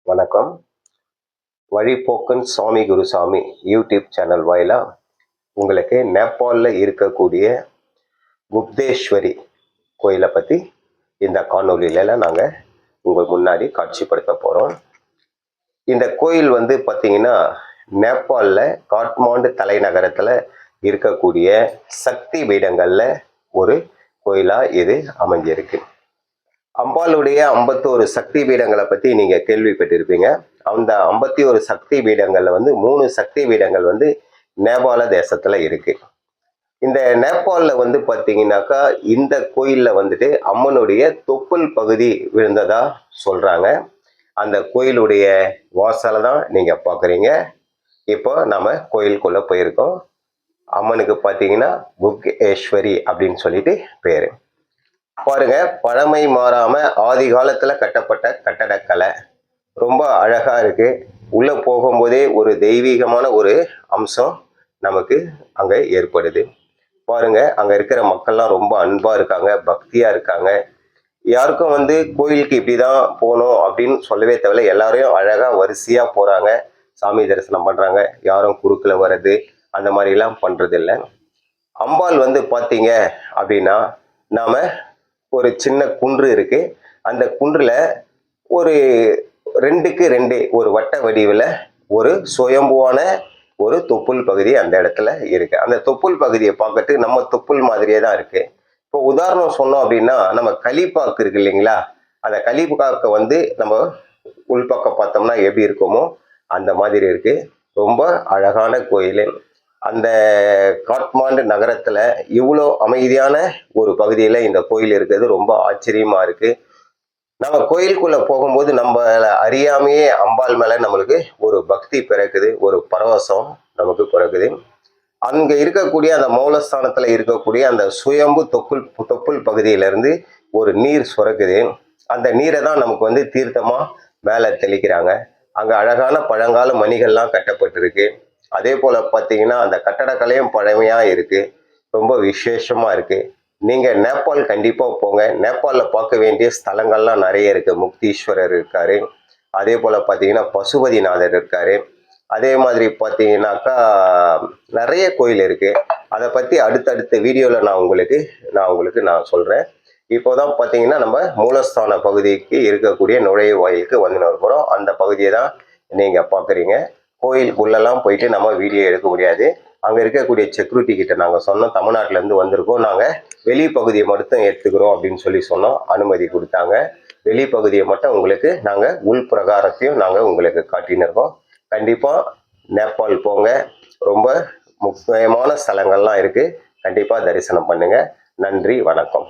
வணக்கம். வழிபோக்கன் சாமி Gurusamy YouTube channel வாயிலாக உங்களுக்கு நேபாளில் இருக்கக்கூடிய குப்தேஸ்வரி கோயிலை பற்றி இந்த காணொலியில் நாங்கள் உங்கள் முன்னாடி காட்சிப்படுத்த போகிறோம். இந்த கோயில் பார்த்தீங்கன்னா நேபாளில் காட்மாண்டு தலைநகரத்தில் இருக்கக்கூடிய சக்தி பீடங்களில் ஒரு கோயிலாக இது அமைஞ்சிருக்கு. அம்பாளுடைய 51 சக்தி பீடங்களை பற்றி நீங்கள் கேள்விப்பட்டிருப்பீங்க. அந்த 51 சக்தி பீடங்களில் 3 சக்தி பீடங்கள் நேபாள தேசத்தில் இருக்கு. இந்த நேபாளில் பார்த்தீங்கன்னாக்கா இந்த கோயிலில் அம்மனுடைய தொப்புள் பகுதி விழுந்ததா சொல்கிறாங்க. அந்த கோயிலுடைய வாசலை தான் நீங்கள் பார்க்குறீங்க. இப்போ நாம் கோயிலுக்குள்ளே போயிருக்கோம். அம்மனுக்கு பார்த்தீங்கன்னா குப்தேஸ்வரி அப்படின்னு சொல்லிட்டு பேர். பாருங்க, பழமை மாறாம ஆதி காலத்துல கட்டப்பட்ட கட்டடக்கலை ரொம்ப அழகா இருக்கு. உள்ள போகும்போதே ஒரு தெய்வீகமான ஒரு அம்சம் நமக்கு அங்க ஏற்படுது. பாருங்க, அங்க இருக்கிற மக்கள்லாம் ரொம்ப அன்பா இருக்காங்க, பக்தியா இருக்காங்க. யாருக்கும் கோயிலுக்கு இப்படிதான் போகணும் அப்படின்னு சொல்லவே தேவையில்ல. எல்லாரையும் அழகா வரிசையா போறாங்க, சாமி தரிசனம் பண்றாங்க. யாரும் குறுக்குல வர்றது அந்த மாதிரி எல்லாம் பண்றது இல்லை. அம்பாள் பார்த்தீங்க அப்படின்னா நாம ஒரு சின்ன குன்று இருக்கு. அந்த குன்றுல ஒரு 2க்கு 2 ஒரு வட்ட வடிவில் ஒரு சுயம்புவான ஒரு தொப்புள் பகுதி அந்த இடத்துல இருக்கு. அந்த தொப்புள் பகுதியை பார்க்கறதுக்கு நம்ம தொப்புள் மாதிரியே தான் இருக்கு. இப்போ உதாரணம் சொன்னோம் அப்படின்னா, நம்ம களிப்பாக்கு இருக்கு இல்லைங்களா, அந்த களிப்பாக்க நம்ம உள்பக்கம் பார்த்தோம்னா எப்படி இருக்குமோ அந்த மாதிரி இருக்கு. ரொம்ப அழகான கோயில். அந்த காட்மாண்டு நகரத்துல இவ்வளோ அமைதியான ஒரு பகுதியில இந்த கோயில் இருக்கிறது ரொம்ப ஆச்சரியமா இருக்கு. நம்ம கோயிலுக்குள்ள போகும்போது நம்ம அறியாமையே அம்பாள் மேல நம்மளுக்கு ஒரு பக்தி பிறக்குது, ஒரு பரவசம் நமக்கு பிறக்குது. அங்க இருக்கக்கூடிய அந்த மூலஸ்தானத்துல இருக்கக்கூடிய அந்த சுயம்பு தொப்புள் பகுதியிலிருந்து ஒரு நீர் சுரக்குது. அந்த நீரை தான் நமக்கு தீர்த்தமா மேல தெளிக்கிறாங்க. அங்க அழகான பழங்கால மணிகள்லாம் கட்டப்பட்டிருக்கு. அதே போல பார்த்தீங்கன்னா அந்த கட்டடக்கலையும் பழமையா இருக்கு. ரொம்ப விசேஷமா இருக்கு. நீங்க நேபாள் கண்டிப்பா போங்க. நேபாளில் பார்க்க வேண்டிய ஸ்தலங்கள்லாம் நிறைய இருக்கு. முக்தீஸ்வரர் இருக்காரு. அதே போல பார்த்தீங்கன்னா பசுபதிநாதர் இருக்காரு. அதே மாதிரி பார்த்தீங்கன்னாக்கா நிறைய கோயில் இருக்கு. அதை பத்தி அடுத்தடுத்த வீடியோல நான் உங்களுக்கு சொல்றேன். இப்போதான் பார்த்தீங்கன்னா நம்ம மூலஸ்தான பகுதிக்கு இருக்கக்கூடிய நுழைவு வாயிலுக்கு போகிறோம். அந்த பகுதியை தான் நீங்க பார்க்குறீங்க. கோயிலுக்குள்ளெல்லாம் போயிட்டு நம்ம வீடியோ எடுக்க முடியாது. அங்கே இருக்கக்கூடிய செக்யூரிட்டி கிட்ட நாங்கள் சொன்னோம், தமிழ்நாட்டிலேருந்து வந்திருக்கோம், நாங்கள் வெளி பகுதியை மட்டும் எடுத்துக்கிறோம் அப்படின்னு சொன்னோம். அனுமதி கொடுத்தாங்க. வெளி பகுதியை மட்டும் உங்களுக்கு நாங்கள் உள் பிரகாரத்தையும் நாங்கள் உங்களுக்கு காட்டினிருக்கோம். கண்டிப்பாக நேபாள் போங்க. ரொம்ப முக்கியமான ஸ்தலங்கள்லாம் இருக்குது. கண்டிப்பாக தரிசனம் பண்ணுங்கள். நன்றி, வணக்கம்.